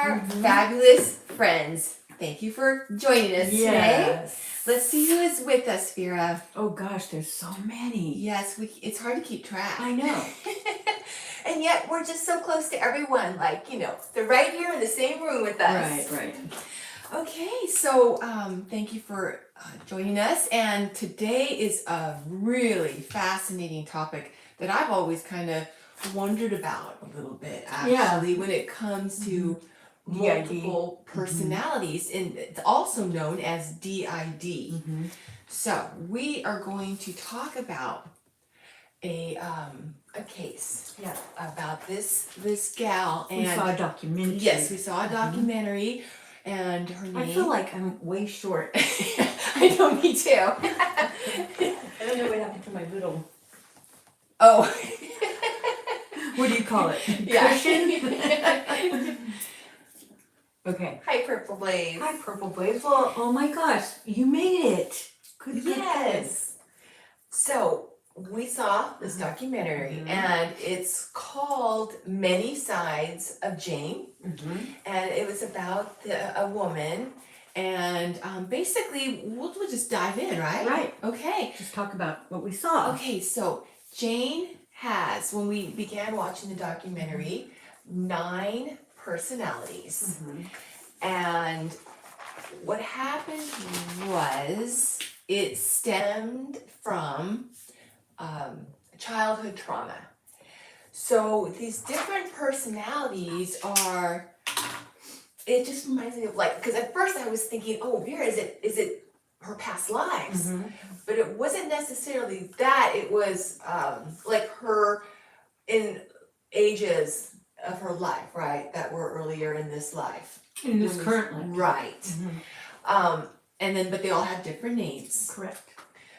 our fabulous friends. Thank you for joining us today. Let's see who is with us, Vera. Oh gosh, there's so many. Yes, it's hard to keep track. I know. And yet we're just so close to everyone. Like, they're right here in the same room with us. Right. Okay, so thank you for joining us. And today is a really fascinating topic that I've always kind of wondered about a little bit, actually, when it comes to multiple personalities, and it's also known as DID. So we are going to talk about a case about this gal, and we saw a documentary. Yes, we saw a documentary, and her name. I feel like I'm way short. I know, me too. I don't know what happened to my little. Oh. What do you call it? Cushion? Okay. Hi, Purple Blaze. Hi, Purple Blaze. Well, oh my gosh, you made it. Good. Yes. So we saw this documentary, and it's called Many Sides of Jane, and it was about a woman, and basically we'll just dive in, right? Right. Okay. Just talk about what we saw. Okay, so Jane has, when we began watching the documentary, 9 personalities. And what happened was it stemmed from childhood trauma. So these different personalities are, it just reminds me of, like, because at first I was thinking, oh, Vera, is it her past lives? But it wasn't necessarily that. It was like her in ages of her life, right, that were earlier in this life. In this current life. Right. And then, but they all have different names. Correct.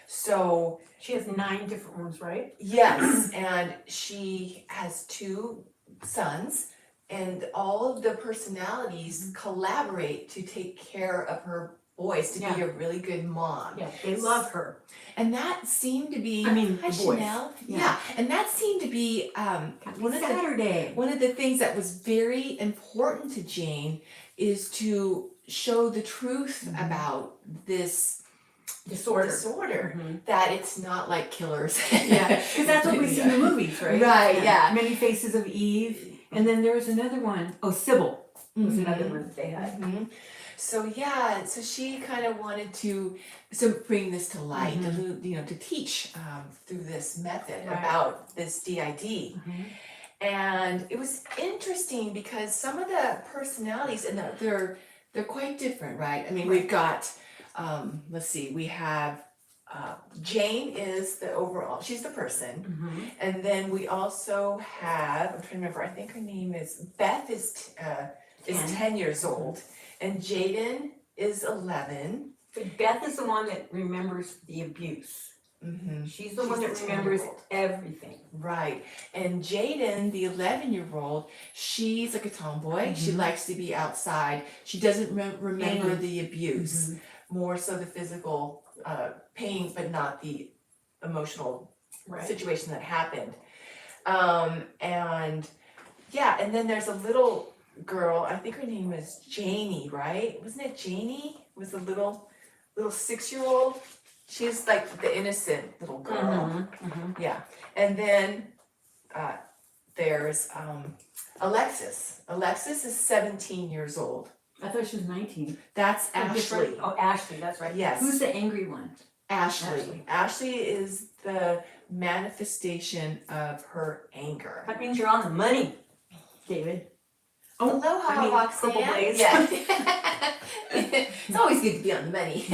So she has 9 different ones, right? Yes, and she has 2 sons, and all of the personalities collaborate to take care of her boys, to be a really good mom. Yeah, they love her. And that seemed to be, the boys. Yeah, and that seemed to be one of the things that was very important to Jane is to show the truth about this disorder, that it's not like killers. Yeah, because that's what we see in the movies, right? Right, yeah. Many Faces of Eve, and then there was another one. Oh, Sybil was another one that they had. So so she kind of wanted to bring this to light, to teach through this method about this DID. And it was interesting because some of the personalities, and they're quite different, right? I mean, we've got, let's see, we have Jane is the overall, she's the person. And then we also have, I'm trying to remember, I think her name is, Beth is 10 years old. And Jaden is 11. But Beth is the one that remembers the abuse. She's the one that remembers everything. Right. And Jaden, the 11-year-old, she's like a tomboy. She likes to be outside. She doesn't remember the abuse. More so the physical pain, but not the emotional situation that happened. And then there's a little girl, I think her name was Janie, right? Wasn't it Janie? Was a little 6-year-old? She's like the innocent little girl. Yeah. And then there's Alexis. Alexis is 17 years old. I thought she was 19. That's Ashley. Oh, Ashley, that's right. Yes. Who's the angry one? Ashley. Ashley is the manifestation of her anger. That means you're on the money, David. Oh, aloha, Roxanne. Purple Blaze. Yeah. It's always good to be on the money.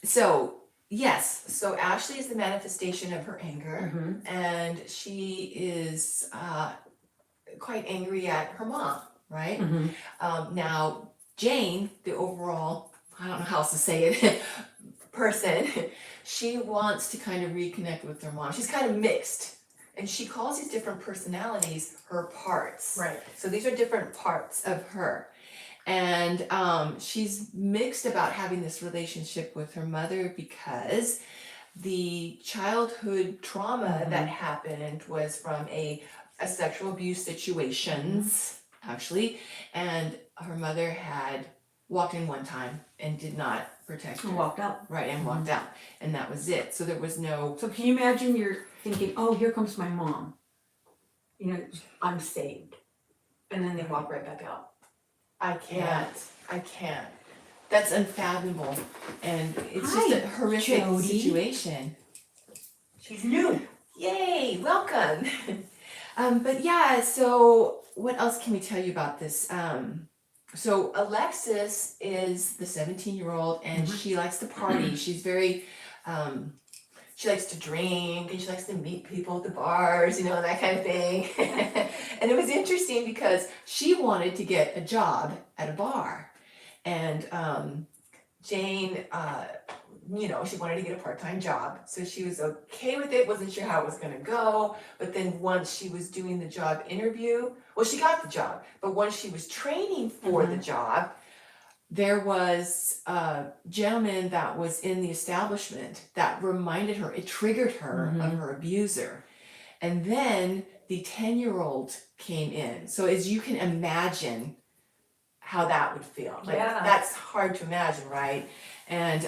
So Ashley is the manifestation of her anger, and she is quite angry at her mom, right? Now, Jane, the overall, I don't know how else to say it, person, she wants to kind of reconnect with her mom. She's kind of mixed. And she calls these different personalities her parts. Right. So these are different parts of her. And she's mixed about having this relationship with her mother because the childhood trauma that happened was from a sexual abuse situations. actually, and her mother had walked in one time and did not protect her. And walked out. Right, and walked out, and that was it. So there was no. So can you imagine you're thinking, oh, here comes my mom. You know, I'm saved. And then they walk right back out. I can't. That's unfathomable, and it's just a horrific situation. She's new. Yay, welcome. But yeah, so what else can we tell you about this? So Alexis is the 17-year-old, and she likes to party. She's very, she likes to drink, and she likes to meet people at the bars, you know, that kind of thing. And it was interesting because she wanted to get a job at a bar. And Jane, you know, she wanted to get a part-time job. So she was okay with it, wasn't sure how it was going to go. But then once she was doing the job interview, well, she got the job. But once she was training for the job, there was a gentleman that was in the establishment that reminded her, it triggered her of her abuser. And then the 10-year-old came in. So as you can imagine how that would feel. Like, that's hard to imagine, right? And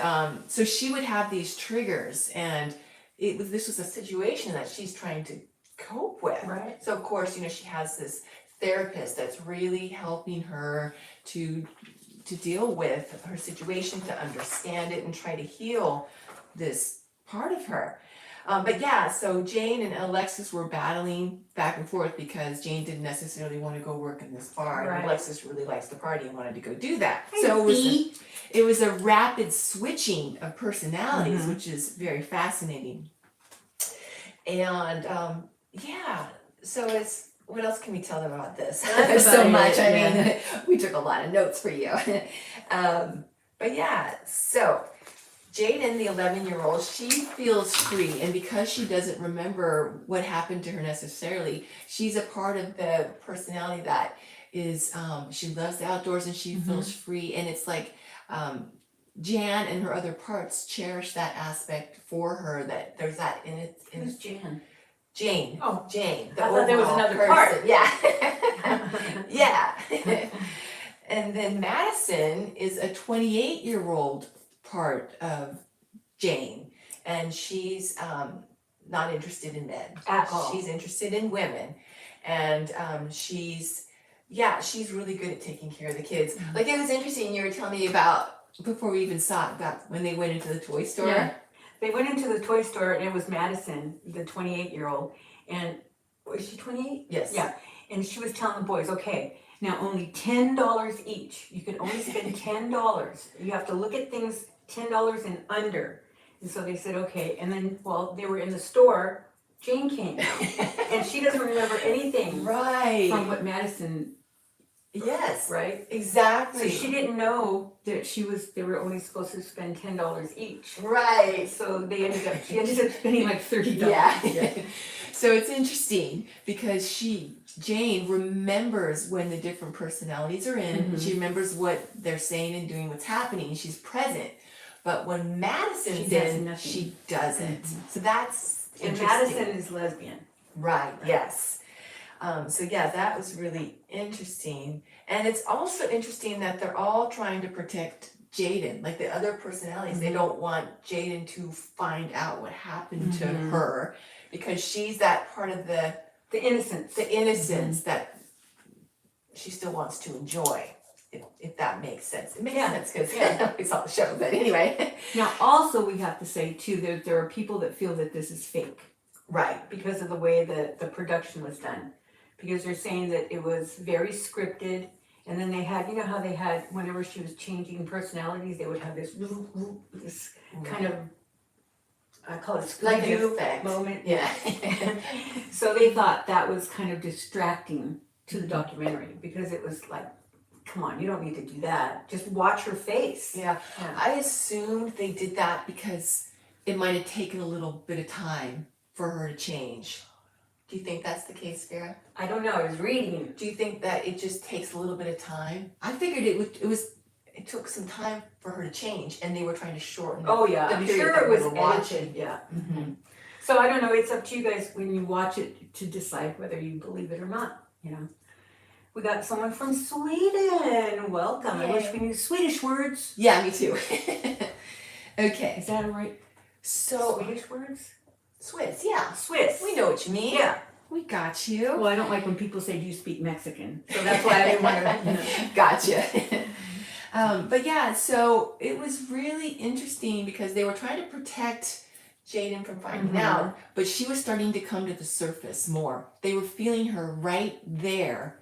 so she would have these triggers, and this was a situation that she's trying to cope with. Right. So of course, you know, she has this therapist that's really helping her to deal with her situation, to understand it and try to heal this part of her. But yeah, so Jane and Alexis were battling back and forth because Jane didn't necessarily want to go work in this bar, and Alexis really likes to party and wanted to go do that. So it was a rapid switching of personalities, which is very fascinating. And yeah, so it's, what else can we tell them about this? There's so much. I mean, we took a lot of notes for you. But yeah, so Jaden, the 11-year-old, she feels free, and because she doesn't remember what happened to her necessarily, she's a part of the personality that is, she loves the outdoors and she feels free, and it's like Jan and her other parts cherish that aspect for her, that there's that in it. Who's Jan? Jane. Oh, Jane. I thought there was another part. Yeah. Yeah. And then Madison is a 28-year-old part of Jane, and she's not interested in men at all. She's interested in women, and she's really good at taking care of the kids. Like, it was interesting, you were telling me about, before we even saw it, about when they went into the toy store. Yeah. They went into the toy store, and it was Madison, the 28-year-old, and was she 28? Yes. Yeah, and she was telling the boys, okay, now only $10 each. You can only spend $10. You have to look at things $10 and under. And so they said, okay. And then while they were in the store, Jane came and she doesn't remember anything Right. from what Madison. Yes. Right. Exactly. So she didn't know that they were only supposed to spend $10 each. Right. So she ended up spending like $30. Yeah. So it's interesting because Jane remembers when the different personalities are in. She remembers what they're saying and doing, what's happening. She's present. But when Madison's in, she doesn't. So that's interesting. And Madison is lesbian. Right, yes. So yeah, that was really interesting. And it's also interesting that they're all trying to protect Jaden. Like, the other personalities, they don't want Jaden to find out what happened to her, because she's that part of the innocence that she still wants to enjoy. If that makes sense. It makes sense because we saw the show, but anyway. Now, also, we have to say, too, that there are people that feel that this is fake. Right. Because of the way that the production was done. Because they're saying that it was very scripted, and then they had, you know how they had, whenever she was changing personalities, they would have this kind of, I call it like an Scooby-Doo effect moment. Yeah. So they thought that was kind of distracting to the documentary, because it was like, come on, you don't need to do that. Just watch her face. Yeah. I assumed they did that because it might have taken a little bit of time for her to change. Do you think that's the case, Vera? I don't know. I was reading. Do you think that it just takes a little bit of time? I figured it took some time for her to change, and they were trying to shorten. Oh yeah, I'm sure it was edited. Yeah. So I don't know. It's up to you guys when you watch it to decide whether you believe it or not. You know. We got someone from Sweden. Welcome. I wish we knew Swedish words. Yeah, me too. Okay, Is that right? so Swedish words? Swiss, yeah. Swiss. We know what you mean. Yeah. We got you. Well, I don't like when people say, "Do you speak Mexican?" So that's why I didn't want to. Gotcha. But yeah, so it was really interesting because they were trying to protect Jaden from finding out, but she was starting to come to the surface more. They were feeling her right there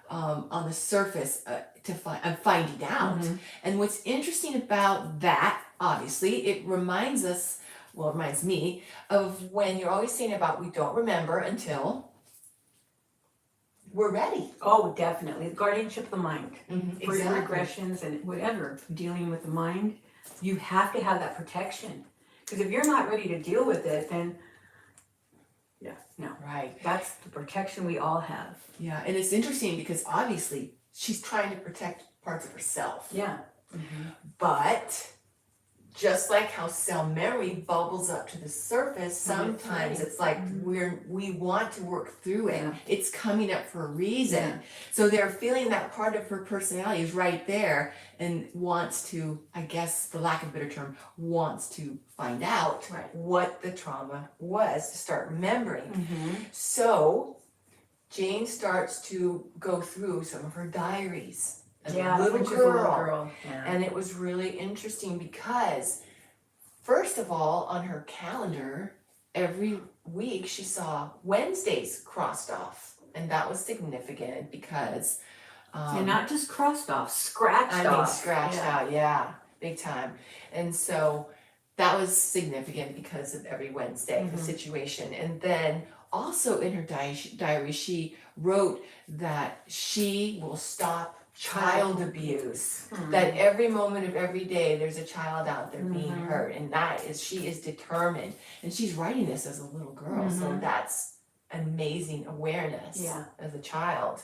on the surface finding out. And what's interesting about that, obviously, it reminds us, well, it reminds me of when you're always saying about we don't remember until we're ready. Oh, definitely. Guardianship of the mind. For your Exactly. regressions and whatever, dealing with the mind, you have to have that protection. Because if you're not ready to deal with it, then, yeah, no. Right. That's the protection we all have. Yeah, and it's interesting because obviously she's trying to protect parts of herself. Yeah. But just like how cell memory bubbles up to the surface, sometimes it's like we want to work through it. Yeah. It's coming up for a reason. Yeah. So they're feeling that part of her personality is right there and wants to, I guess for lack of a better term, wants to find out what the trauma was to start remembering. So Jane starts to go through some of her diaries. As a little girl. Yeah. And it was really interesting because, first of all, on her calendar, every week she saw Wednesdays crossed off. And that was significant because... and not just crossed off, scratched off. Scratched out, yeah, big time. And so that was significant because of every Wednesday, the situation. And then also in her diary, she wrote that she will stop child abuse, that every moment of every day there's a child out there being hurt, and she is determined, and she's writing this as a little girl, so that's amazing awareness as a child.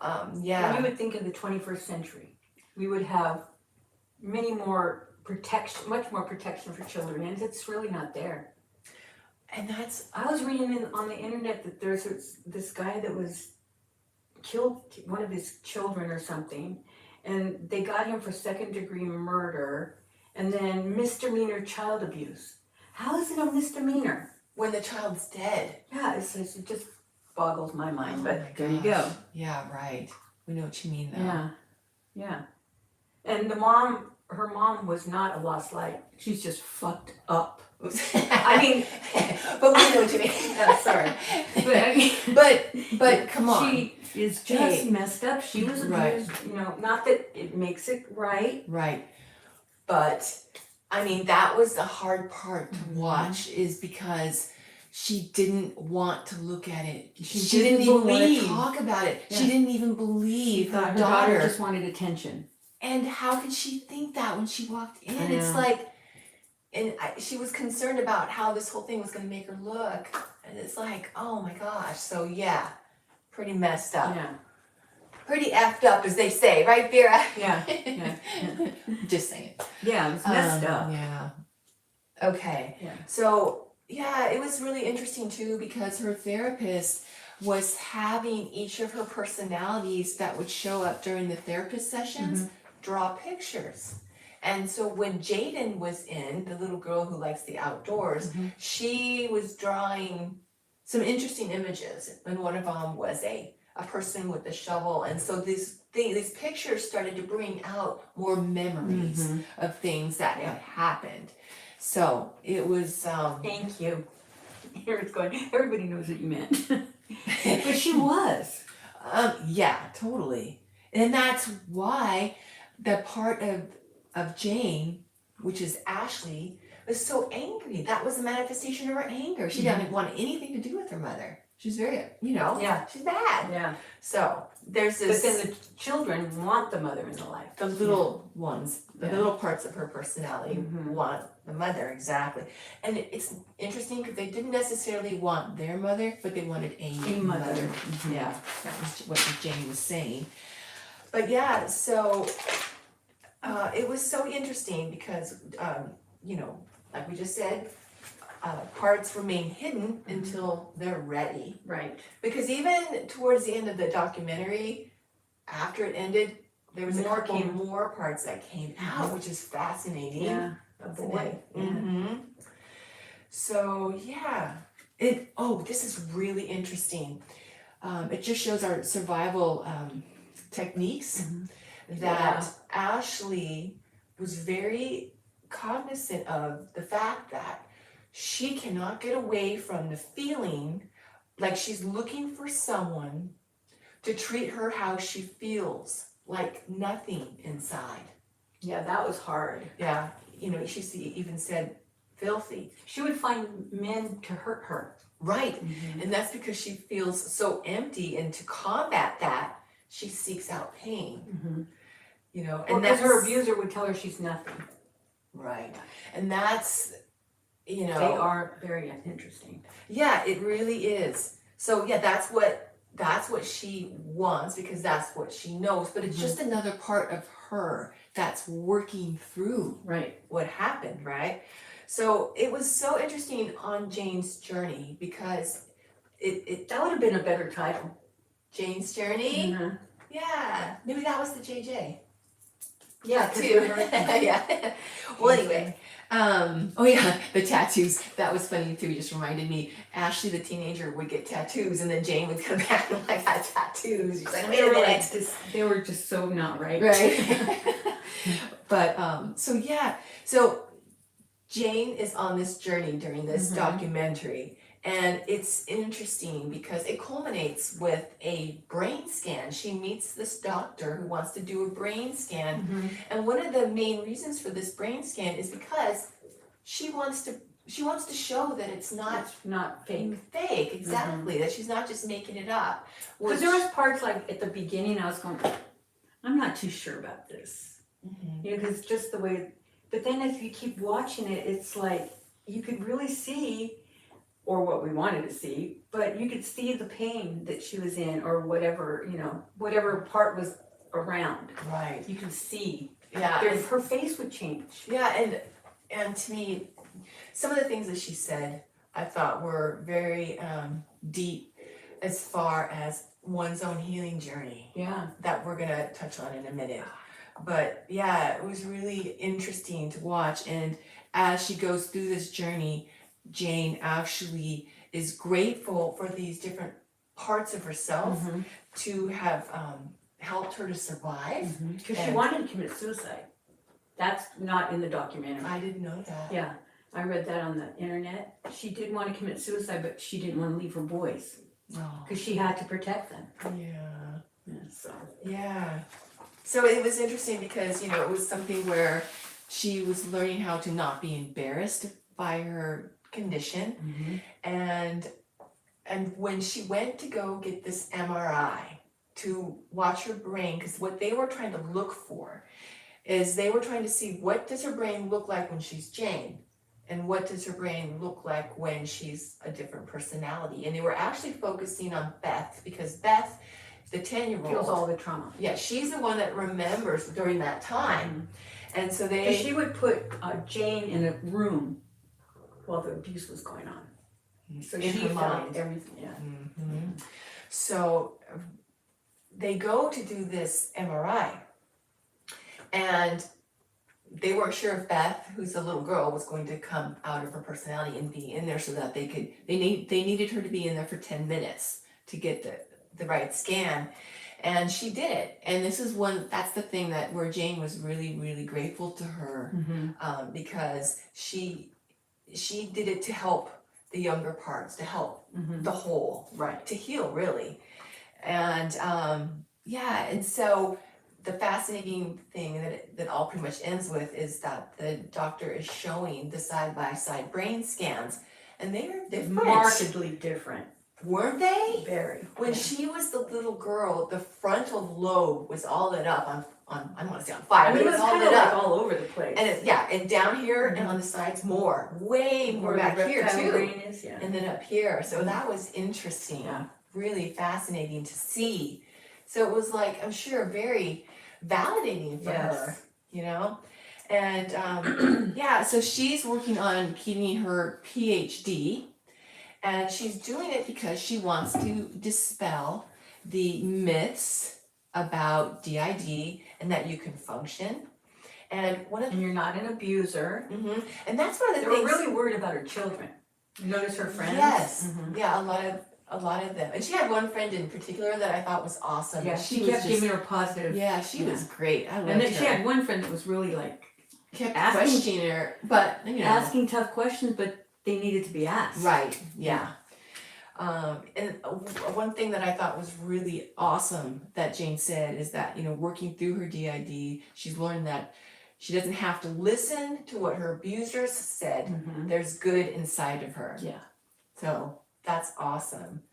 When you would think in the 21st century, we would have many more protection, much more protection for children, and it's really not there. And that's, I was reading on the internet that there's this guy that was killed one of his children or something, and they got him for second-degree murder and then misdemeanor child abuse. How is it a misdemeanor when the child's dead? Yeah, it just boggles my mind, but my there you gosh. go. Yeah, right. We know what you mean though. Yeah. And her mom was not a lost light. She's just fucked up. I mean, but we know what you mean. Sorry. But I mean, but come on. She is just messed up. She was abused, not that it makes it right. Right. But I mean, that was the hard part to watch, is because she didn't want to look at it. She didn't even want to talk about it. Yeah. She didn't even believe her daughter just wanted attention. And how could she think that when she walked in? It's like, she was concerned about how this whole thing was going to make her look. And it's like, oh my gosh. So yeah, pretty messed up. Yeah. Pretty effed up, as they say, right, Vera? Yeah. Just saying. Yeah, it's messed up. Yeah. Okay. Yeah. So, yeah, it was really interesting too, because her therapist was having each of her personalities that would show up during the therapist sessions draw pictures. And so when Jaden was in, the little girl who likes the outdoors, she was drawing some interesting images. And one of them was a person with a shovel. And so these pictures started to bring out more memories of things that had happened. So it was... Thank you. Here it's going. Everybody knows what you meant. But she was. Yeah, totally. And that's why the part of Jane, which is Ashley, was so angry. That was a manifestation of her anger. She didn't want anything to do with her mother. She's very, she's bad. Yeah. So there's this... But then the children want the mother in the life. The little ones, the little parts of her personality want the mother, exactly. And it's interesting because they didn't necessarily want their mother, but they wanted a mother. Yeah, that was what Jane was saying. But yeah, so it was so interesting because, like we just said, parts remain hidden until they're ready. Right. Because even towards the end of the documentary, after it ended, there was a More couple came. more parts that came out, which is fascinating. Yeah, a Isn't boy. it? Yeah. Mhm. So yeah, this is really interesting. It just shows our survival techniques Mhm. that Yeah. Ashley was very cognizant of the fact that she cannot get away from the feeling like she's looking for someone to treat her how she feels, like nothing inside. Yeah, that was hard. Yeah, even said filthy. She would find men to hurt her. Right, and that's because she feels so empty, and to combat that, she seeks out pain. Mm-hmm. And Well, because her abuser would tell her she's nothing. Right, and that's, They are very interesting. yeah, it really is. So yeah, that's what she wants, because that's what she knows, but it's just another part of her that's working through Right. what happened, right? So it was so interesting on Jane's journey, because That would have been a better title. Jane's journey, Mhm. yeah, maybe that was the JJ. Yeah, too. too. Yeah. Well, anyway, oh yeah, the tattoos. That was funny too. It just reminded me. Ashley, the teenager, would get tattoos, and then Jane would come back and like, I got tattoos. She's like, wait a minute. They were just so not right. Right. But so Jane is on this journey during this documentary, and it's interesting because it culminates with a brain scan. She meets this doctor who wants to do a brain scan, and one of the main reasons for this brain scan is because she wants to show that it's not fake. fake, exactly, that she's not just making it up. Because there was parts like at the beginning I was going, I'm not too sure about this. Because just the way, but then as you keep watching it, it's like you could really see, or what we wanted to see, but you could see the pain that she was in, or whatever, whatever part was around. Right. You could see. Yeah. Her face would change. Yeah, and to me, some of the things that she said, I thought were very deep as far as one's own healing journey. Yeah. That we're gonna touch on in a minute. But yeah, it was really interesting to watch, and as she goes through this journey, Jane actually is grateful for these different parts of herself to have helped her to survive. Because she wanted to commit suicide. That's not in the documentary. I didn't know that. Yeah, I read that on the internet. She did want to commit suicide, but she didn't want to leave her boys because she had to protect them. Yeah. So it was interesting because, it was something where she was learning how to not be embarrassed by her condition. And when she went to go get this MRI to watch her brain, because what they were trying to look for is they were trying to see, what does her brain look like when she's Jane? And what does her brain look like when she's a different personality? And they were actually focusing on Beth, because Beth, the 10-year-old, feels all the trauma. Yeah, she's the one that remembers during that time. And so she would put Jane in a room while the abuse was going on. So in she her felt mind. everything, yeah. So they go to do this MRI, and they weren't sure if Beth, who's the little girl, was going to come out of her personality and be in there, so that they needed her to be in there for 10 minutes to get the right scan. And she did it. And this is that's the thing where Jane was really, really grateful to her, because she did it to help the younger parts, to help the whole, right, to heal, really. And and so the fascinating thing that all pretty much ends with is that the doctor is showing the side-by-side brain scans, and they're different. Markedly different. Weren't they? Very. When she was the little girl, the frontal lobe was all lit up on I don't want to say on fire, but it was all lit up, all over the place. And and down here and on the sides way more back here too. Brain is, yeah. And then up here. So that was interesting. Yeah. Really fascinating to see. So it was like, I'm sure, very validating for her, And so she's working on getting her PhD. And she's doing it because she wants to dispel the myths about DID and that you can function. And one of And you're not an abuser. and that's one of the They were things. really worried about her children. You notice her friends? Yes, yeah, a lot of them. And she had one friend in particular that I thought was awesome. Yeah, she was kept just, giving her positive. yeah, she was great. I loved And then her. she had one friend that was really like kept asking- questioning her, but you know, asking tough questions, but they needed to be asked. right, yeah. And one thing that I thought was really awesome that Jane said is that, you know, working through her DID, she's learned that she doesn't have to listen to what her abusers said. There's good inside of her. Yeah. So that's awesome.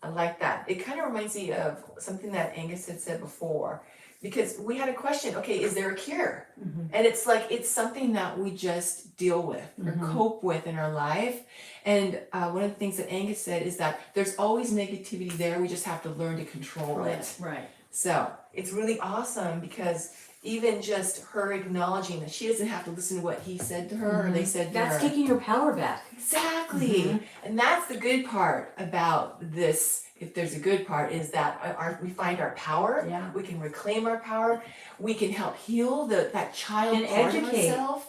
I like that. It kind of reminds me of something that Angus had said before, because we had a question, okay, is there a cure? And it's like, it's something that we just deal with or cope with in our life. And one of the things that Angus said is that there's always negativity there, we just have to learn to control it. Right. So it's really awesome because even just her acknowledging that she doesn't have to listen to what he said to her or they said to her. That's taking your power back. Exactly. And that's the good part about this, if there's a good part, is that we find our power. Yeah. We can reclaim our power. We can help heal that child And part educate. of ourselves.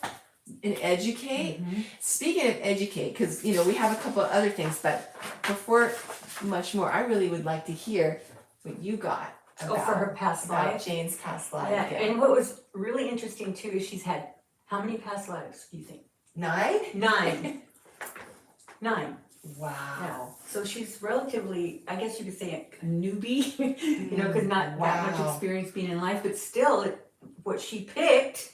And educate. Speaking of educate, because you know we have a couple of other things, but before much more, I really would like to hear what you got about, for her past about life. Jane's past life. Yeah. And what was really interesting too is she's had how many past lives, do you think? 9? 9. 9. Wow. Yeah. So she's relatively, I guess you could say, a newbie, you know, because not that much Wow. experience being in life, but still, what she picked,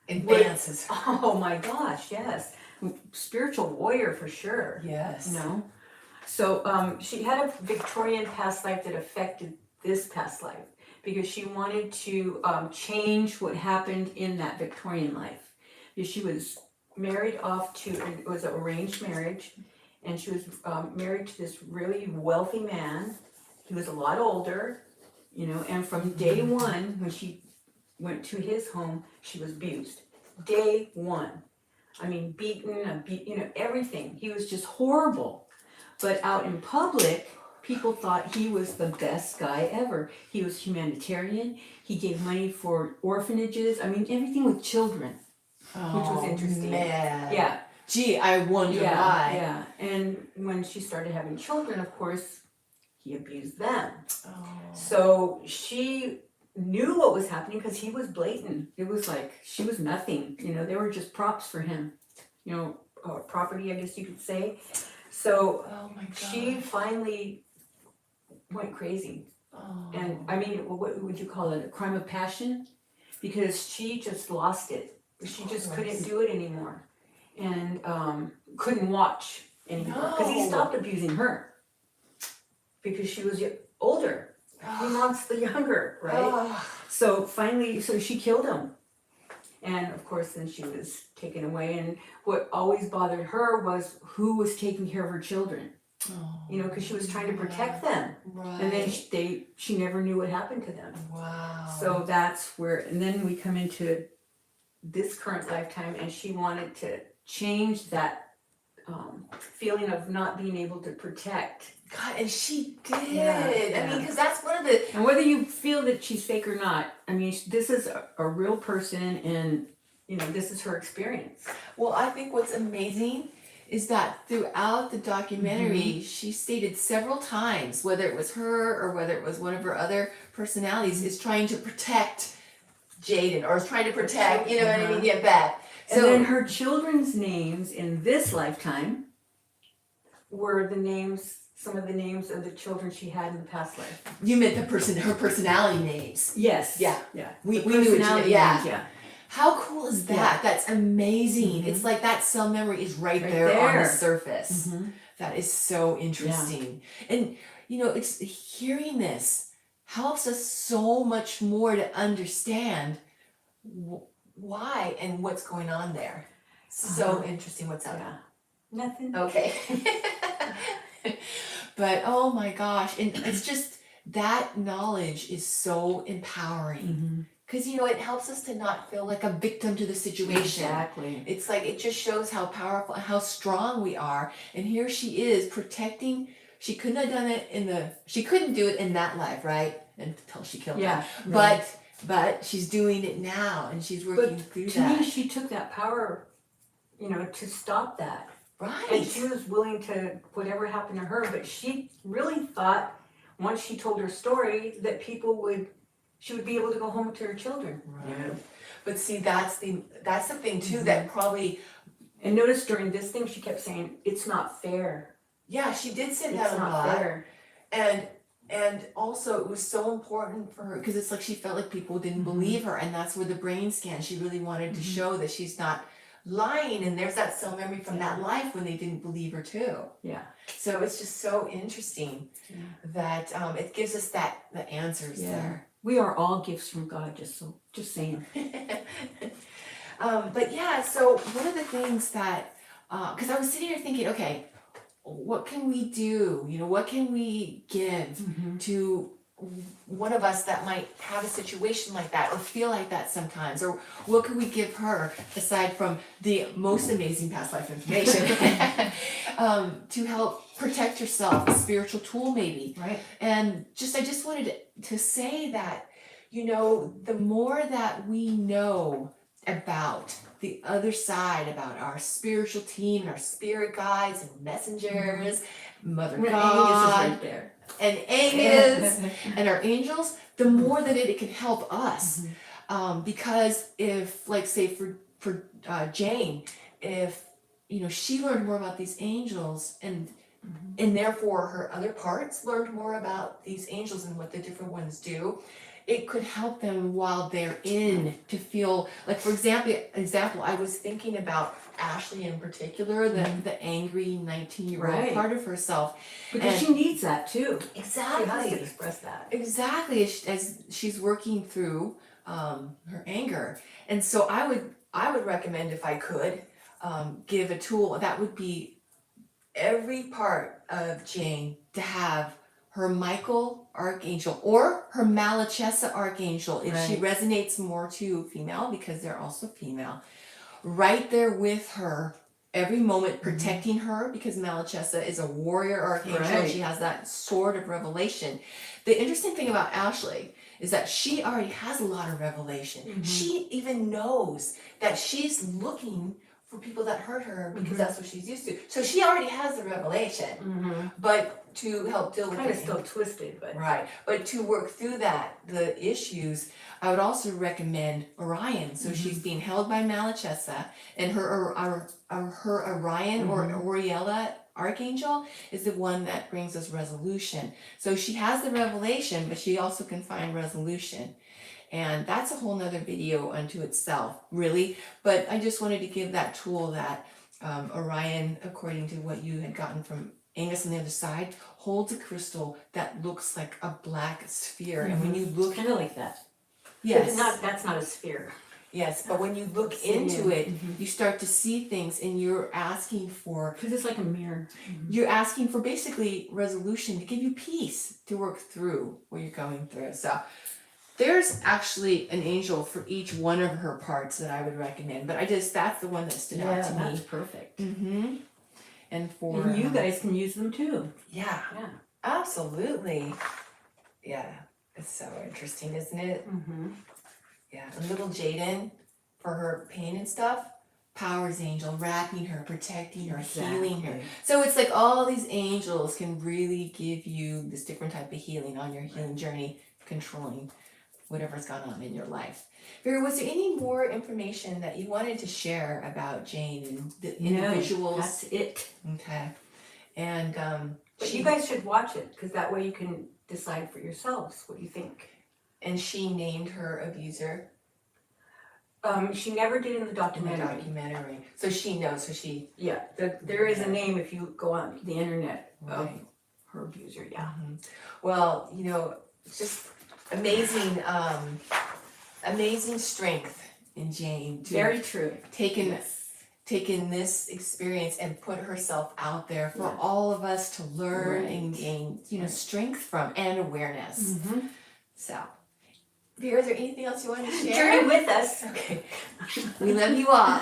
Advances. oh my gosh, yes. Spiritual warrior for sure. Yes. You know? So she had a Victorian past life that affected this past life because she wanted to change what happened in that Victorian life. Because she was married off to, it was an arranged marriage, and she was married to this really wealthy man. He was a lot older, you know, and from day one, when she went to his home, she was abused. Day one. I mean, beaten, you know, everything. He was just horrible. But out in public, people thought he was the best guy ever. He was humanitarian. He gave money for orphanages. I mean, everything with children, which was interesting. Man. Yeah. Gee, I wonder why. Yeah. And when she started having children, of course, he abused them. Oh. So she knew what was happening because he was blatant. It was like she was nothing. You know, they were just props for him. You know, property, I guess you could say. So Oh my God. she finally went crazy. Oh. And I mean, what would you call it? A crime of passion? Because she just lost it. She just couldn't do it anymore. And couldn't watch anymore. Because he No. stopped abusing her. Because she was older. He wants the younger, right? Oh. So finally, so she killed him. And of course, then she was taken away. And what always bothered her was who was taking care of her children. Oh. You know, because she was trying to protect them. Right. And then she never knew what happened to them. Wow. So that's where, and then we come into this current lifetime, and she wanted to change that feeling of not being able to protect. God, and she did. Yeah, I yeah. mean, because that's one of the. And whether you feel that she's fake or not, I mean, this is a real person, and you know, this is her experience. Well, I think what's amazing is that throughout the documentary, Mm-hmm. she stated several times, whether it was her or whether it was one of her other personalities, is trying to protect Jaden or is trying to protect, you know what I mean, get back. And So then her children's names in this lifetime were the names, some of the names of the children she had in the past life. you meant her personality names. Yes. Yeah. Yeah. We The knew what you personality meant, yeah. names, yeah. How cool is that? Yeah. That's amazing. Mhm. It's like that cell memory is right, Right there on the there. surface. Mhm. That is so interesting. And you know, it's hearing this helps us so much more to understand why and what's going on there. So interesting what's up. Yeah. Nothing. Okay. But oh my gosh, and it's just that knowledge is so empowering. Mhm. Because you know, it helps us to not feel like a victim to the situation. Exactly. It's like it just shows how powerful, how strong we are. And here she is protecting. she couldn't have done it she couldn't do it in that life, right? Until she killed Yeah, him. right. But she's doing it now, and she's working through To that. me, she took that power, to stop that. Right. And she was willing to, whatever happened to her, but she really thought, once she told her story, that she would be able to go home to her children. Right. But see, that's the thing too, that probably. And notice during this thing, she kept saying, it's not fair. Yeah, she did say It's that a not lot. fair. And also it was so important for her, because it's like she felt like people didn't believe her, and that's where the brain scan, she really wanted to show that she's not lying, and there's that cell memory from that life when they didn't believe her too. Yeah. So it's just so interesting that it gives us the answers there. We are all gifts from God, just saying. But yeah, so one of the things that, because I was sitting here thinking, okay, what can we do? What can we give to one of us that might have a situation like that or feel like that sometimes? Or what could we give her aside from the most amazing past life information to help protect yourself, a spiritual tool maybe? Right. And I just wanted to say that, the more that we know about the other side, about our spiritual team, our spirit guides and messengers, Mother Angus is God, right there. and Angus, and our angels, the more that it can help us. Because if, like, say for Jane, if she learned more about these angels, and therefore her other parts learned more about these angels and what the different ones do, it could help them while they're in to feel like, for example, I was thinking about Ashley in particular, the angry 19-year-old part of herself. Because she needs that too. Exactly. She has to express that. Exactly, as she's working through her anger. And so I would recommend, if I could, give a tool that would be every part of Jane to have her Michael Archangel or her Malachesa Archangel, if she resonates more to female, because they're also female, right there with her every moment, protecting her, because Malachesa is a warrior archangel. She has that sword of revelation. The interesting thing about Ashley is that she already has a lot of revelation. She even knows that she's looking for people that hurt her, because that's what she's used to. So she already has the revelation. But to help deal with kind of it, still twisted, but but to work through the issues, I would also recommend Orion. So she's being held by Malachesa, and her Orion or Oriella Archangel is the one that brings us resolution. So she has the revelation, but she also can find resolution. And that's a whole nother video unto itself, really. But I just wanted to give that tool that Orion, according to what you had gotten from Angus on the other side, holds a crystal that looks like a black sphere. And when you look, kind of like that. yes, That's not a sphere. yes, but when you look into it, you start to see things, and you're asking for, because it's like a mirror. You're asking for basically resolution to give you peace to work through what you're going through. So there's actually an angel for each one of her parts that I would recommend, but that's the one that stood out to me. That's perfect. And you guys can use them too. Yeah, absolutely. Yeah, it's so interesting, isn't it? Yeah, and little Jaden, for her pain and stuff, Power's angel, wrapping her, protecting her, healing her. So it's like all these angels can really give you this different type of healing on your healing journey, controlling whatever's gone on in your life. Vera, was there any more information that you wanted to share about Jane and the individuals? No, that's it. Okay. And but you guys should watch it, because that way you can decide for yourselves what you think. And she named her abuser. She never did in the documentary. So she knows. So she. Yeah, there is a name if you go on the internet of her abuser. Yeah. Well, just amazing, amazing strength in Jane. Very true. Taken this experience and put herself out there for all of us to learn and gain, strength from, and awareness. So, Vera, is there anything else you want to share? Journey with us. Okay. We love you all.